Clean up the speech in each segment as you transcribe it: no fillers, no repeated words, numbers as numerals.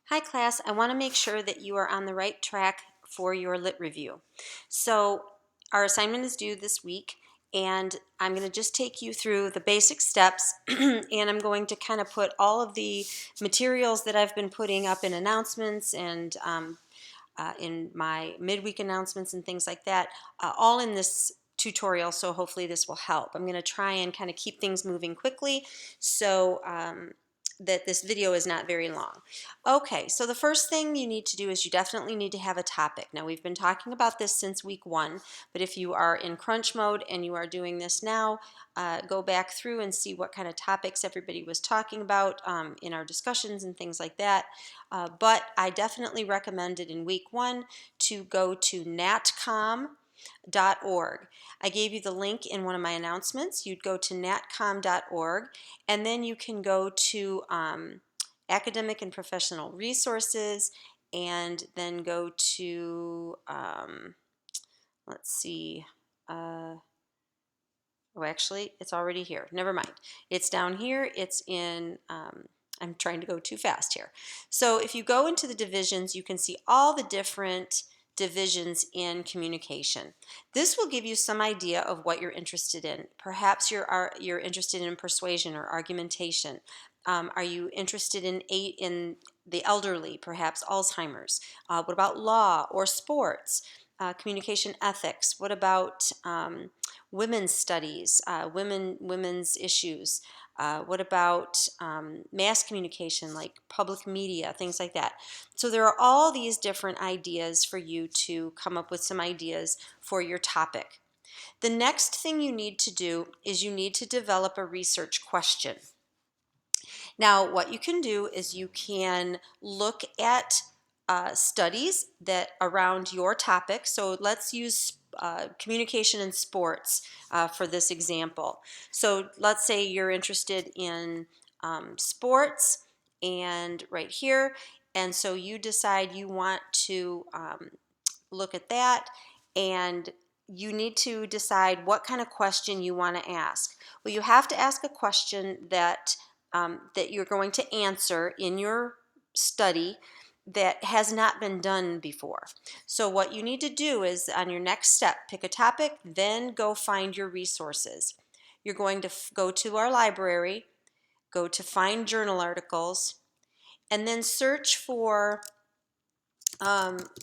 Hi class, I want to make sure that you are on the right track for your lit review. So our assignment is due this week and I'm going to just take you through the basic steps and I'm going to kind of put all of the materials that I've been putting up in announcements and in my midweek announcements and things like that, all in this tutorial, so hopefully this will help. I'm going to try and kind of keep things moving quickly so that this video is not very long. Okay, so the first thing you need to do is you definitely need to have a topic. Now we've been talking about this since week 1, but if you are in crunch mode and you are doing this now, go back through and see what kind of topics everybody was talking about in our discussions and things like that. But I definitely recommended in week 1 to go to natcom.org. I gave you the link in one of my announcements. You'd go to natcom.org and then you can go to academic and professional resources and then go to, let's see, oh, actually, it's already here. Never mind. It's down here. It's in, I'm trying to go too fast here. So if you go into the divisions, you can see all the different divisions in communication. This will give you some idea of what you're interested in. Perhaps you're interested in persuasion or argumentation. Are you interested in the elderly, perhaps Alzheimer's? What about law or sports? Communication ethics. What about women's studies, women's issues? What about mass communication, like public media, things like that? So there are all these different ideas for you to come up with some ideas for your topic. The next thing you need to do is you need to develop a research question. Now, what you can do is you can look at studies that around your topic. So let's use communication in sports for this example. So let's say you're interested in sports and right here, and so you decide you want to look at that, and you need to decide what kind of question you want to ask. Well, you have to ask a question that that you're going to answer in your study that has not been done before. So what you need to do is on your next step, pick a topic, then go find your resources. You're going to go to our library, go to find journal articles, and then search for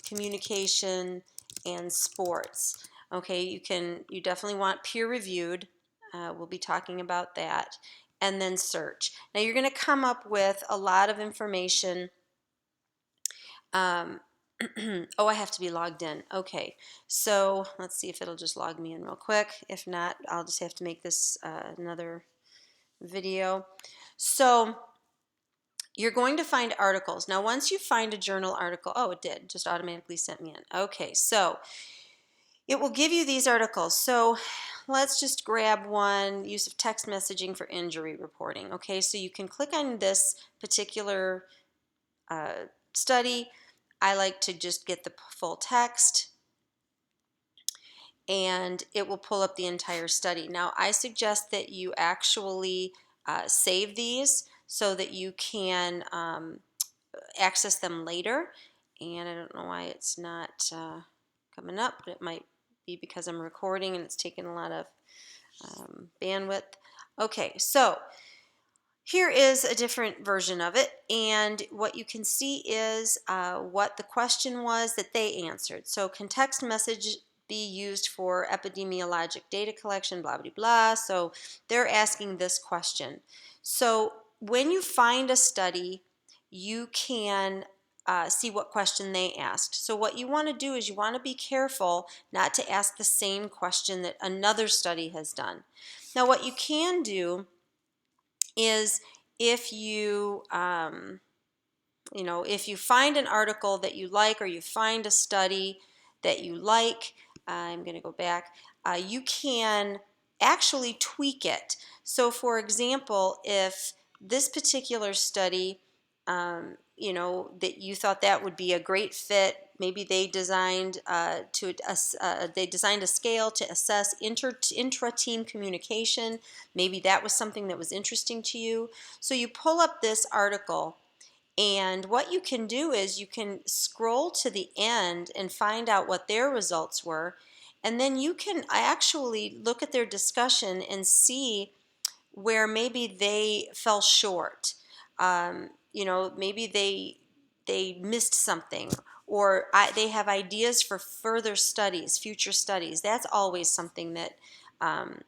communication and sports. Okay, you definitely want peer reviewed. We'll be talking about that. And then search. Now you're going to come up with a lot of information. Oh, I have to be logged in. Okay, so let's see if it'll just log me in real quick. If not, I'll just have to make this another video. So you're going to find articles. Now once you find a journal article, oh, it did, just automatically sent me in. Okay, so it will give you these articles. So let's just grab one, use of text messaging for injury reporting. Okay, so you can click on this particular study. I like to just get the full text and it will pull up the entire study. Now I suggest that you actually save these so that you can access them later. And I don't know why it's not coming up, but it might be because I'm recording and it's taking a lot of bandwidth. Okay, so here is a different version of it, and what you can see is what the question was that they answered. So can text message be used for epidemiologic data collection, blah, blah, blah. So they're asking this question. So when you find a study, you can see what question they asked. So what you want to do is you want to be careful not to ask the same question that another study has done. Now what you can do is if you if you find an article that you like or you find a study that you like, I'm going to go back, you can actually tweak it. So for example, if this particular study, that you thought that would be a great fit, maybe they designed they designed a scale to assess intra-team communication. Maybe that was something that was interesting to you. So you pull up this article And what you can do is you can scroll to the end and find out what their results were. And then you can actually look at their discussion and see where maybe they fell short. Maybe they missed something, or they have ideas for further studies, future studies. That's always something that um,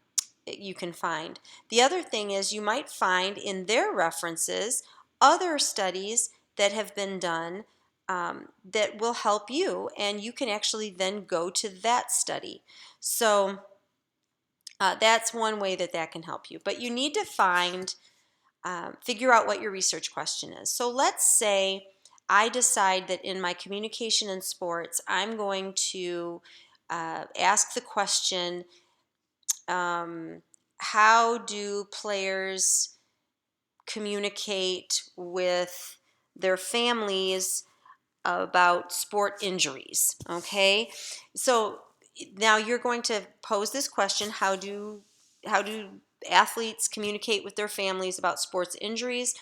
you can find. The other thing is you might find in their references other studies that have been done that will help you, and you can actually then go to that study. So that's one way that can help you. But you need to figure out what your research question is. So let's say I decide that in my communication in sports, I'm going to ask the question, how do players communicate with their families about sport injuries? Okay, so now you're going to pose this question: how do athletes communicate with their families about sports injuries?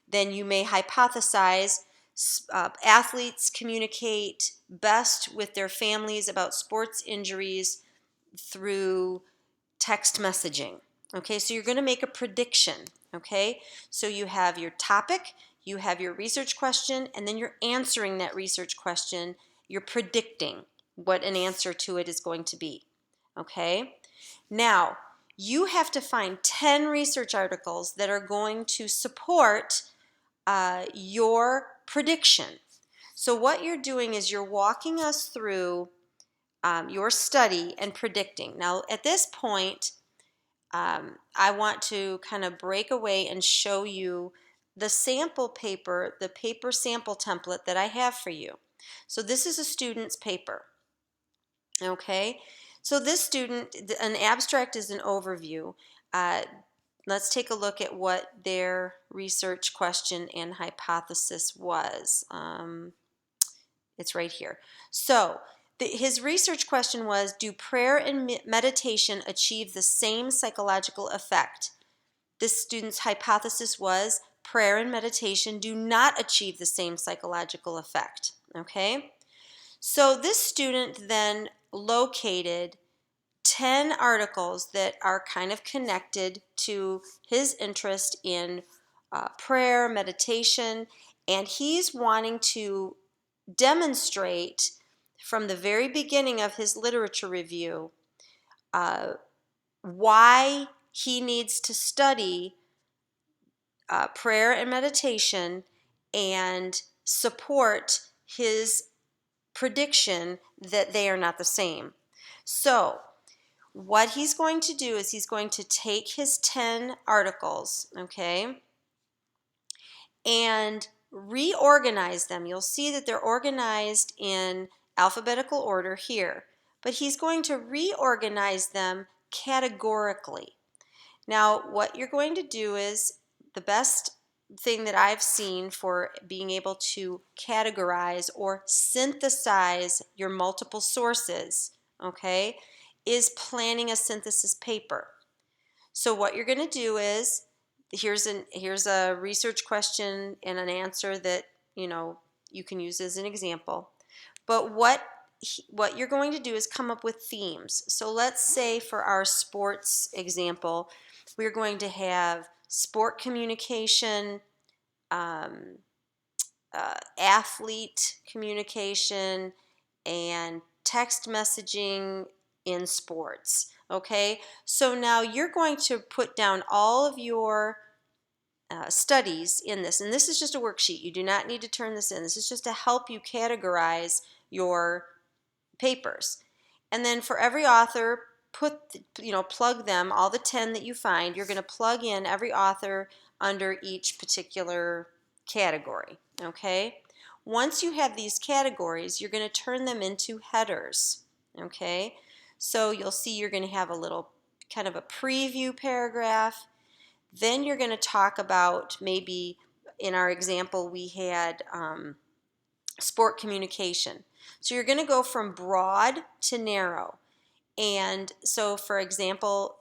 Then you may hypothesize athletes communicate best with their families about sports injuries through text messaging. Okay, so you're going to make a prediction. Okay, so you have your topic, you have your research question, and then you're answering that research question. You're predicting what an answer to it is going to be. Okay, now you have to find 10 research articles that are going to support your prediction. So what you're doing is you're walking us through your study and predicting. Now at this point, I want to kind of break away and show you the sample paper, the paper sample template that I have for you. So this is a student's paper. Okay, so this student, an abstract is an overview. Uh, let's take a look at what their research question and hypothesis was. It's right here. So his research question was, do prayer and meditation achieve the same psychological effect? This student's hypothesis was prayer and meditation do not achieve the same psychological effect. Okay? So this student then located 10 articles that are kind of connected to his interest in prayer, meditation, and he's wanting to demonstrate from the very beginning of his literature review uh, why he needs to study prayer and meditation and support his prediction that they are not the same. So what he's going to do is he's going to take his 10 articles, okay, and reorganize them. You'll see that they're organized in alphabetical order here, but he's going to reorganize them categorically. Now, what you're going to do is the best thing that I've seen for being able to categorize or synthesize your multiple sources, okay, is planning a synthesis paper. So what you're going to do is here's a research question and an answer that you can use as an example. But what you're going to do is come up with themes. So let's say for our sports example, we're going to have sport communication, um, athlete communication, and text messaging in sports. Okay, so now you're going to put down all of your studies in this, and this is just a worksheet. You do not need to turn this in. This is just to help you categorize your papers. And then for every author, plug them, all the 10 that you find, you're going to plug in every author under each particular category, okay? Once you have these categories, you're going to turn them into headers, okay? So you'll see you're going to have a little kind of a preview paragraph. Then you're going to talk about, maybe in our example we had sport communication. So you're going to go from broad to narrow. And so, for example,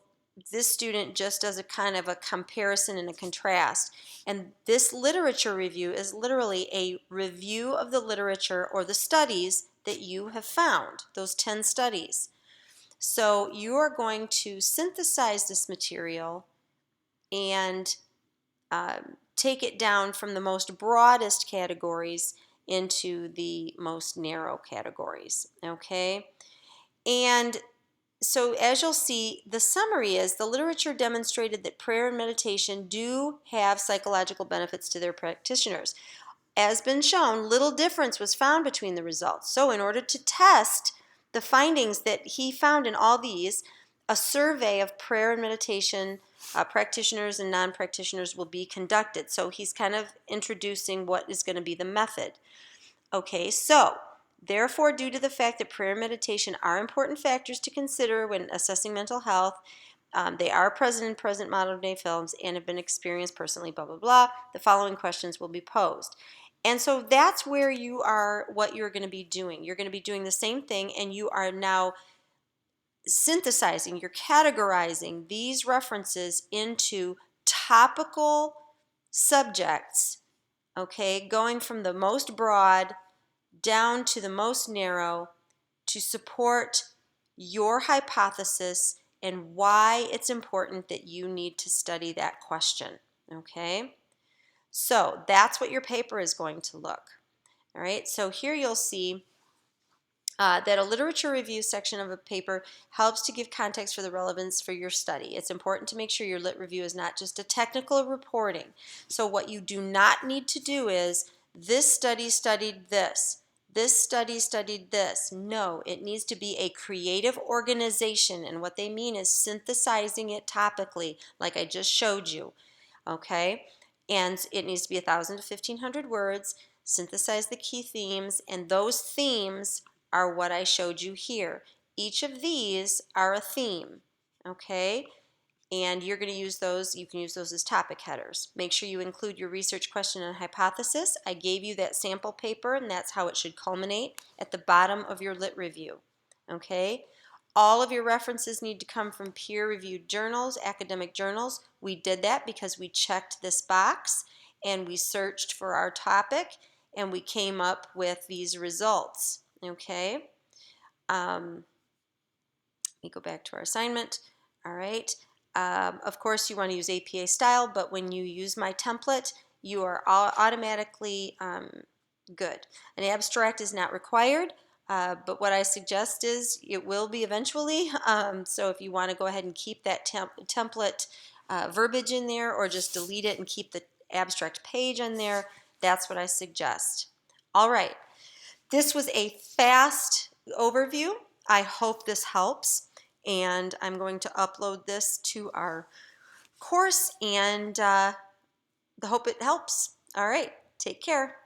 this student just does a kind of a comparison and a contrast. And this literature review is literally a review of the literature or the studies that you have found, those 10 studies. So you are going to synthesize this material and take it down from the most broadest categories into the most narrow categories, okay? And so as you'll see, the summary is the literature demonstrated that prayer and meditation do have psychological benefits to their practitioners. As been shown, little difference was found between the results. So in order to test the findings that he found in all these, a survey of prayer and meditation practitioners and non-practitioners will be conducted. So he's kind of introducing what is going to be the method. Okay, so therefore, due to the fact that prayer and meditation are important factors to consider when assessing mental health, they are present in present modern day films and have been experienced personally, blah, blah, blah. The following questions will be posed. And so that's where you are, what you're going to be doing. You're going to be doing the same thing, and you are now synthesizing, you're categorizing these references into topical subjects, okay, going from the most broad down to the most narrow to support your hypothesis and why it's important that you need to study that question, okay? So that's what your paper is going to look. All right, so here you'll see that a literature review section of a paper helps to give context for the relevance for your study. It's important to make sure your lit review is not just a technical reporting. So what you do not need to do is, this study studied this. This study studied this. No, it needs to be a creative organization, and what they mean is synthesizing it topically, like I just showed you, okay? And it needs to be 1,000 to 1,500 words, synthesize the key themes, and those themes are what I showed you here. Each of these are a theme, okay? And you're going to use those, you can use those as topic headers. Make sure you include your research question and hypothesis. I gave you that sample paper, and that's how it should culminate at the bottom of your lit review, okay? All of your references need to come from peer-reviewed journals, academic journals. We did that because we checked this box and we searched for our topic and we came up with these results, okay? Let me go back to our assignment. All right. Of course, you want to use APA style, but when you use my template, you are automatically good. An abstract is not required, but what I suggest is it will be eventually. So if you want to go ahead and keep that template verbiage in there, or just delete it and keep the abstract page in there, that's what I suggest. All right. This was a fast overview. I hope this helps, and I'm going to upload this to our course, and hope it helps. All right, take care.